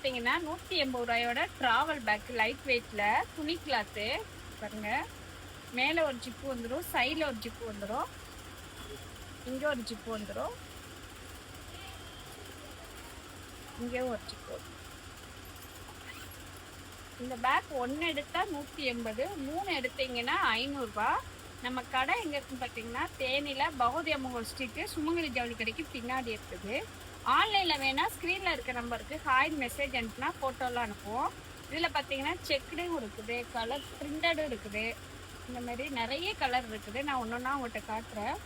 பார்த்தீங்கன்னா 180 ரூபாயோட travel back light வெயிட்ல துணி cloth பாருங்க. மேலே ஒரு ஜிப்பு வந்துடும், சைடில் ஒரு ஜிப்பு வந்துடும், இங்கே ஒரு ஜிப்பு வந்துடும், இங்கேயும் ஒரு ஜிப்பு வரும். இந்த பேக் ஒன்று எடுத்தா 180, 3 எடுத்தீங்கன்னா 500 ரூபா. நம்ம கடை எங்க இருக்குன்னு பார்த்தீங்கன்னா தேனியில பகவதி அம்மங்கோல் ஸ்ட்ரீட்டு சுமங்கலி ஜவுளி கடைக்கு பின்னாடி இருக்குது. ஆன்லைன்ல வேணா ஸ்க்ரீன்ல இருக்க நம்பருக்கு ஹாய் மெசேஜ் அனுப்புனா ஃபோட்டோலாம் அனுப்புவோம். இதில் பார்த்தீங்கன்னா செக்குடும் இருக்குது, கலர் பிரிண்டடும் இருக்குது, இந்த மாதிரி நிறைய கலர் இருக்குது. நான் ஒன்றா உங்கள்கிட்ட காட்டுறேன்.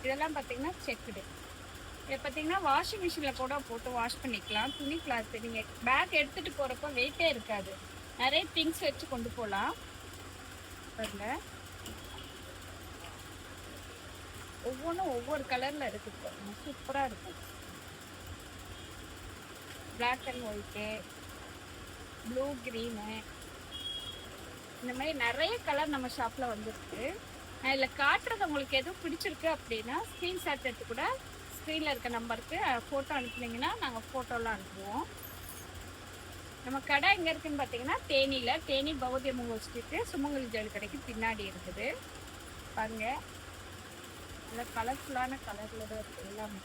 இதெல்லாம் பார்த்தீங்கன்னா செக்குடு. இதை பார்த்தீங்கன்னா வாஷிங் மிஷினில் கூட போட்டு வாஷ் பண்ணிக்கலாம். துணி கிளாத்து நீங்கள் பேக் எடுத்துகிட்டு போகிறப்ப வெயிட்டே இருக்காது, நிறைய திங்ஸ் வச்சு கொண்டு போகலாம். பாருங்க, ஒவ்வொன்றும் ஒவ்வொரு கலரில் இருக்குது பாருங்க, சூப்பராக இருக்கும். Black and white, blue green, இந்த மாதிரி நிறைய கலர் நம்ம ஷாப்பில் வந்துருக்கு. நான் இதில் காட்டுறது உங்களுக்கு எதுவும் பிடிச்சிருக்கு அப்படின்னா ஸ்க்ரீன்ஷாட் எடுத்து கூட ஸ்க்ரீனில் இருக்க நம்பருக்கு ஃபோட்டோ அனுப்புனீங்கன்னா நாங்கள் ஃபோட்டோலாம் அனுப்புவோம். நம்ம கடை எங்கே இருக்குதுன்னு பார்த்தீங்கன்னா தேனியில், தேனி பகவதி அம்மங்கோல் ஸ்ட்ரீட்டு சுமங்கலி ஜவுளி கடைக்கு பின்னாடி இருக்குது. பாருங்கள், நல்லா கலர்ஃபுல்லான கலரில் தான் இருக்குது எல்லாமே.